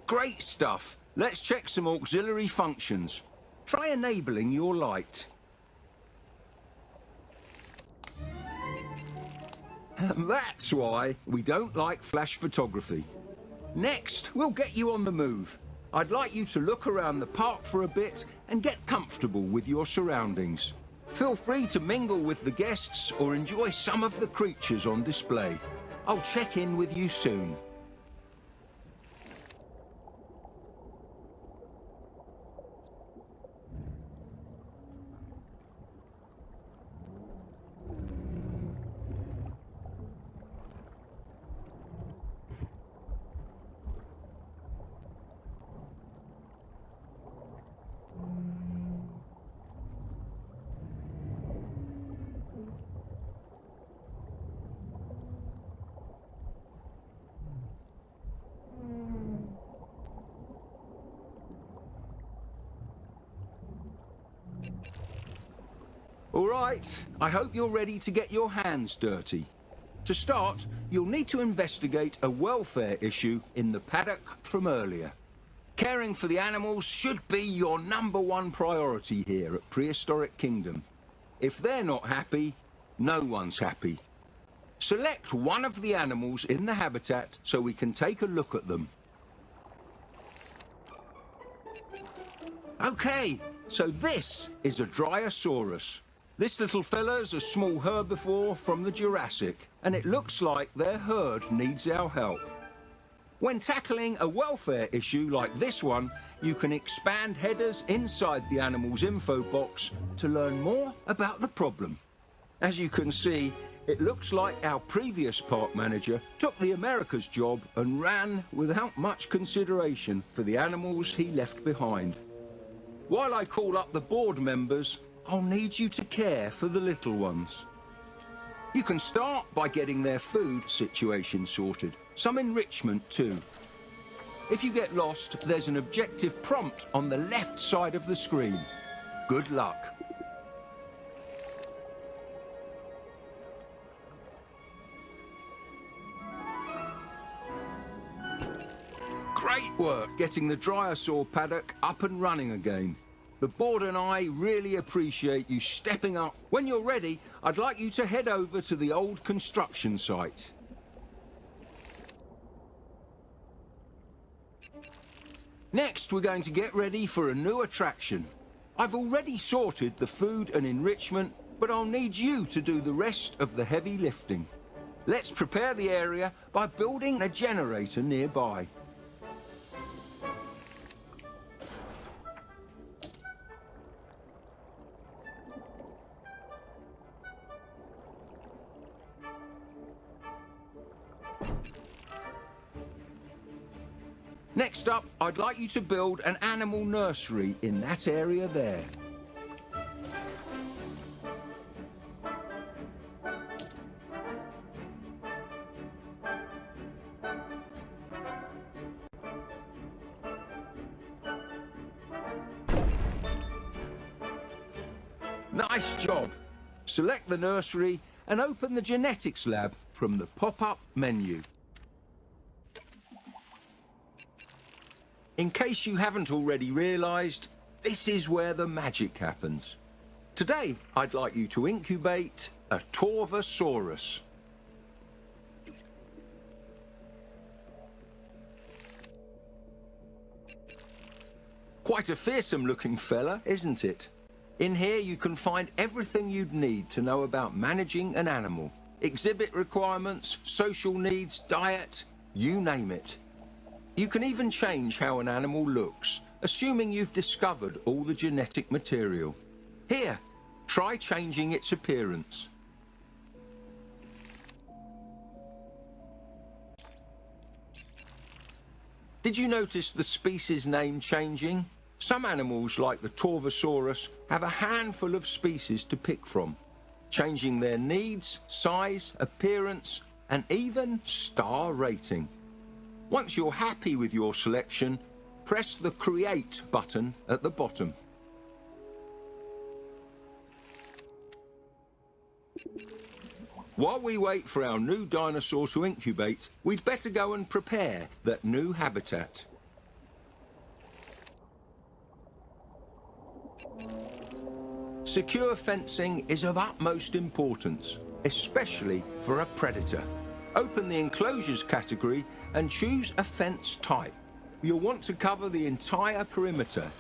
Great stuff. Let's check some auxiliary functions. Try enabling your light. That's why we don't like flash photography. Next, we'll get you on the move. I'd like you to look around the park for a bit and get comfortable with your surroundings. Feel free to mingle with the guests or enjoy some of the creatures on display. I'll check in with you soon. All right, I hope you're ready to get your hands dirty. To start, you'll need to investigate a welfare issue in the paddock from earlier. Caring for the animals should be your #1 priority here at Prehistoric Kingdom. If they're not happy, no one's happy. Select one of the animals in the habitat so we can take a look at them. Okay, so this is a Dryosaurus. This little fella's a small herbivore from the Jurassic, and it looks like their herd needs our help. When tackling a welfare issue like this one, you can expand headers inside the animal's info box to learn more about the problem. As you can see, it looks like our previous park manager took the America's job and ran without much consideration for the animals he left behind. While I call up the board members, I'll need you to care for the little ones. You can start by getting their food situation sorted, some enrichment too. If you get lost, there's an objective prompt on the left side of the screen. Good luck. Great work getting the Dryosaur paddock up and running again. The board and I really appreciate you stepping up. When you're ready, I'd like you to head over to the old construction site. Next, we're going to get ready for a new attraction. I've already sorted the food and enrichment, but I'll need you to do the rest of the heavy lifting. Let's prepare the area by building a generator nearby. Next up, I'd like you to build an animal nursery in that area there. Nice job. Select the nursery and open the genetics lab from the pop-up menu. In case you haven't already realised, this is where the magic happens. Today, I'd like you to incubate a Torvosaurus. Quite a fearsome looking fella, isn't it? In here you can find everything you'd need to know about managing an animal. Exhibit requirements, social needs, diet, you name it. You can even change how an animal looks, assuming you've discovered all the genetic material. Here, try changing its appearance. Did you notice the species name changing? Some animals, like the Torvosaurus, have a handful of species to pick from, changing their needs, size, appearance, and even star rating. Once you're happy with your selection, press the Create button at the bottom. While we wait for our new dinosaur to incubate, we'd better go and prepare that new habitat. Secure fencing is of utmost importance, especially for a predator. Open the enclosures category and choose a fence type. You'll want to cover the entire perimeter.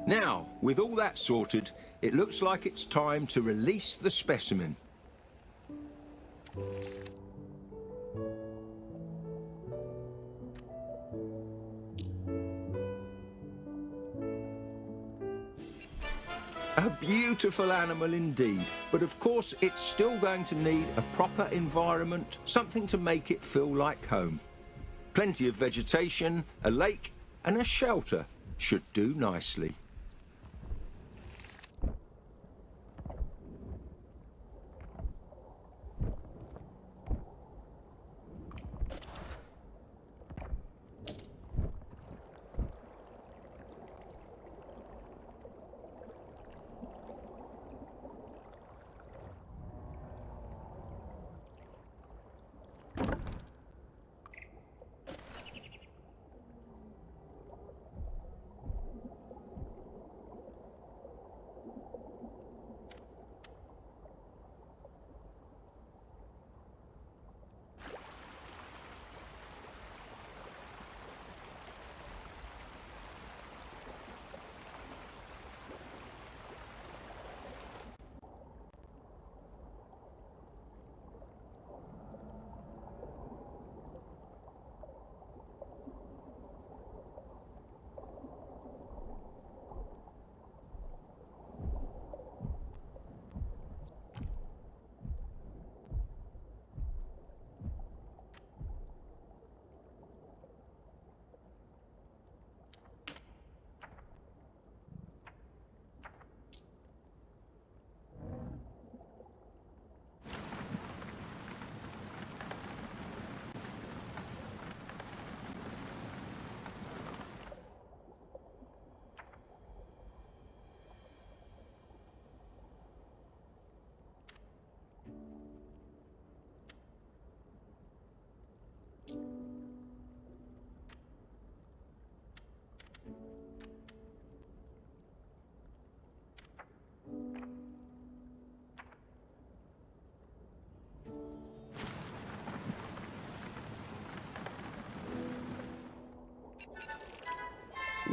Now, with all that sorted, it looks like it's time to release the specimen. A beautiful animal indeed, but of course it's still going to need a proper environment, something to make it feel like home. Plenty of vegetation, a lake and a shelter should do nicely.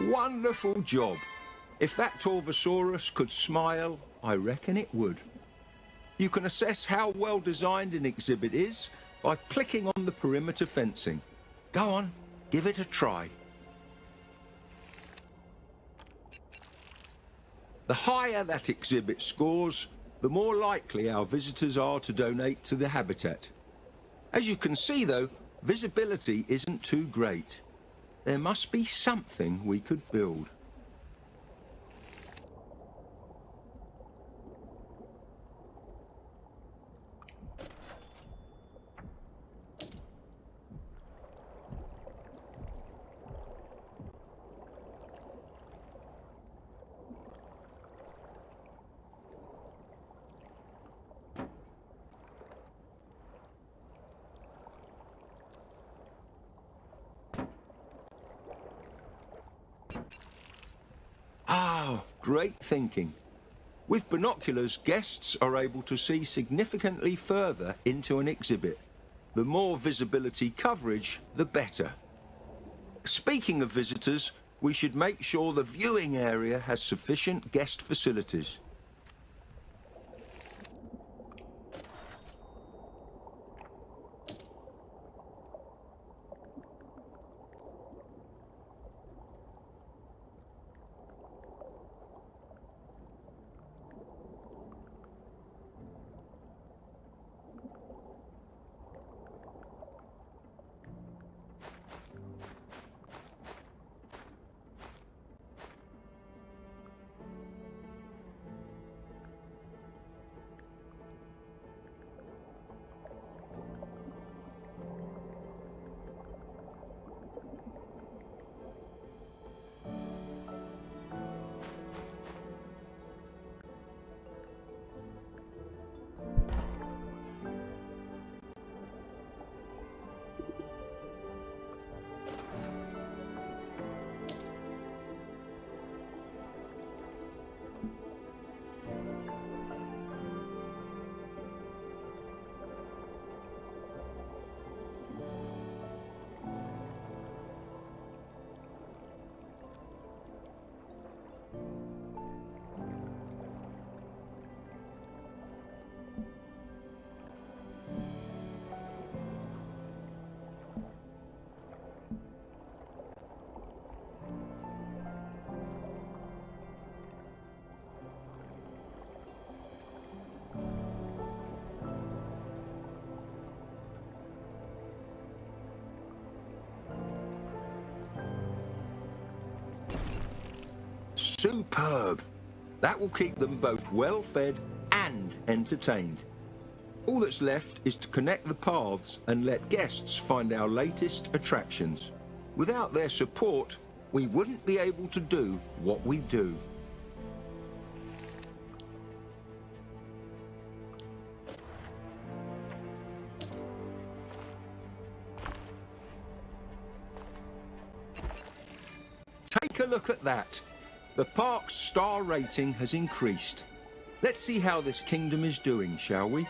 Wonderful job. If that Torvosaurus could smile, I reckon it would. You can assess how well designed an exhibit is by clicking on the perimeter fencing. Go on, give it a try. The higher that exhibit scores, the more likely our visitors are to donate to the habitat. As you can see though, visibility isn't too great. There must be something we could build. Great thinking. With binoculars, guests are able to see significantly further into an exhibit. The more visibility coverage, the better. Speaking of visitors, we should make sure the viewing area has sufficient guest facilities. Superb! That will keep them both well fed and entertained. All that's left is to connect the paths and let guests find our latest attractions. Without their support, we wouldn't be able to do what we do. Take a look at that. The park's star rating has increased. Let's see how this kingdom is doing, shall we?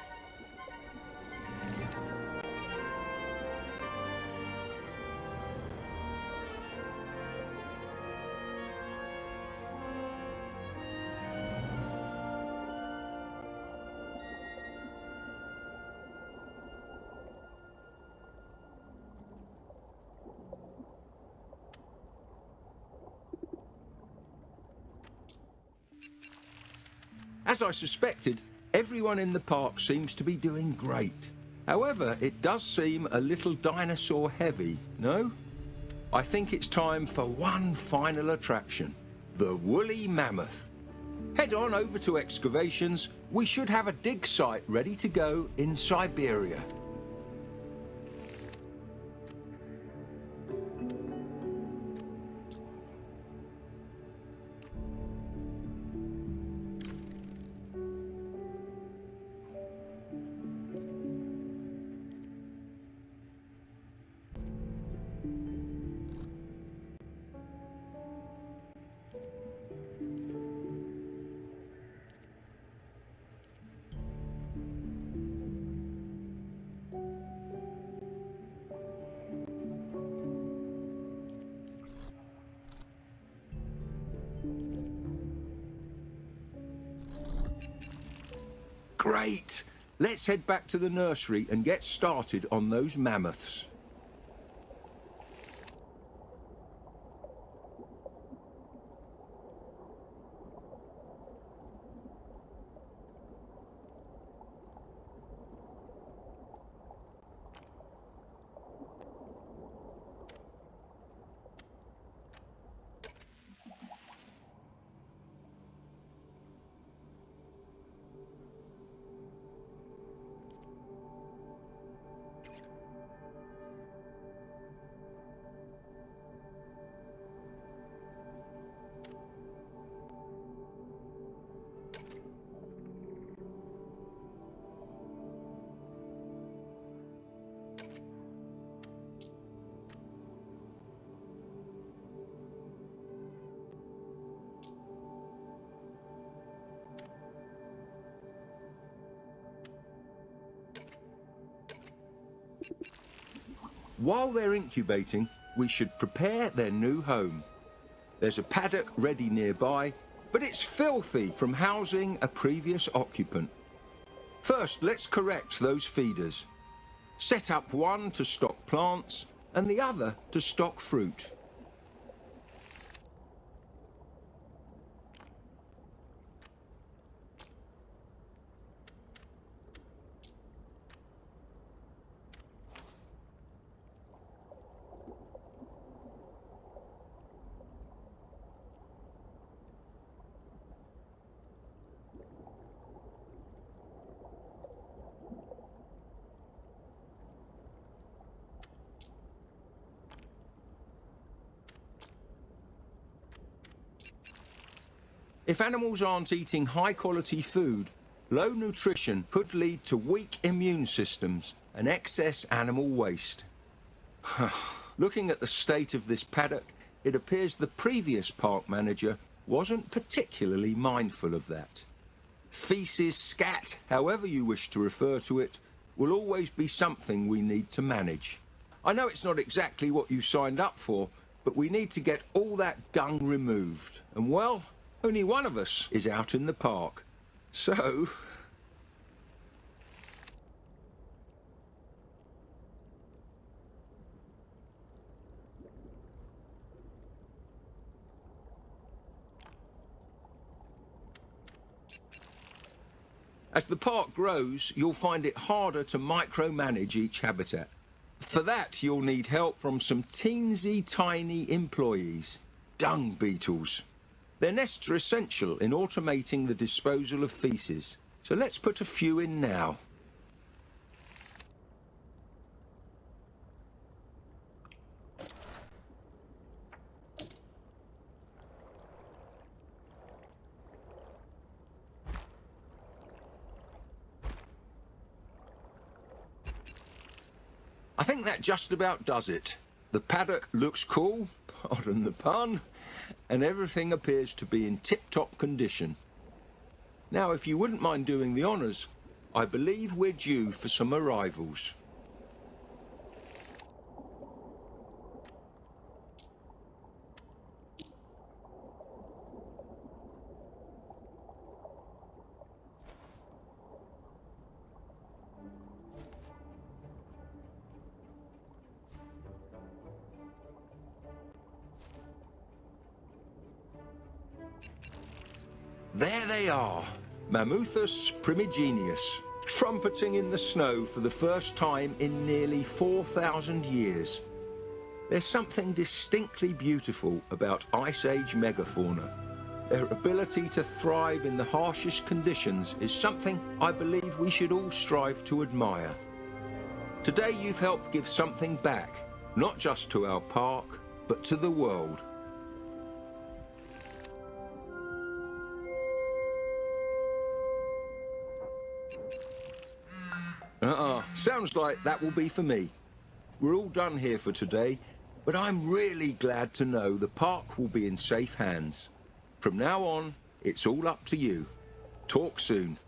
As I suspected, everyone in the park seems to be doing great. However, it does seem a little dinosaur heavy, no? I think it's time for one final attraction, the woolly mammoth. Head on over to excavations. We should have a dig site ready to go in Siberia. Great! Let's head back to the nursery and get started on those mammoths. while they're incubating, we should prepare their new home. There's a paddock ready nearby, but it's filthy from housing a previous occupant. First, let's correct those feeders. Set up one to stock plants and the other to stock fruit. If animals aren't eating high-quality food, low nutrition could lead to weak immune systems and excess animal waste. Looking at the state of this paddock, it appears the previous park manager wasn't particularly mindful of that. Feces, scat, however you wish to refer to it, will always be something we need to manage. I know it's not exactly what you signed up for, but we need to get all that dung removed. And well, only one of us is out in the park. So... As the park grows, you'll find it harder to micromanage each habitat. For that, you'll need help from some teensy tiny employees, dung beetles. Their nests are essential in automating the disposal of feces, so let's put a few in now. I think that just about does it. The paddock looks cool, pardon the pun, and everything appears to be in tip-top condition. Now, if you wouldn't mind doing the honours, I believe we're due for some arrivals. There they are, Mammuthus primigenius, trumpeting in the snow for the first time in nearly 4,000 years. There's something distinctly beautiful about Ice Age megafauna. Their ability to thrive in the harshest conditions is something I believe we should all strive to admire. Today you've helped give something back, not just to our park, but to the world. Sounds like that will be for me. We're all done here for today, but I'm really glad to know the park will be in safe hands. From now on, it's all up to you. Talk soon.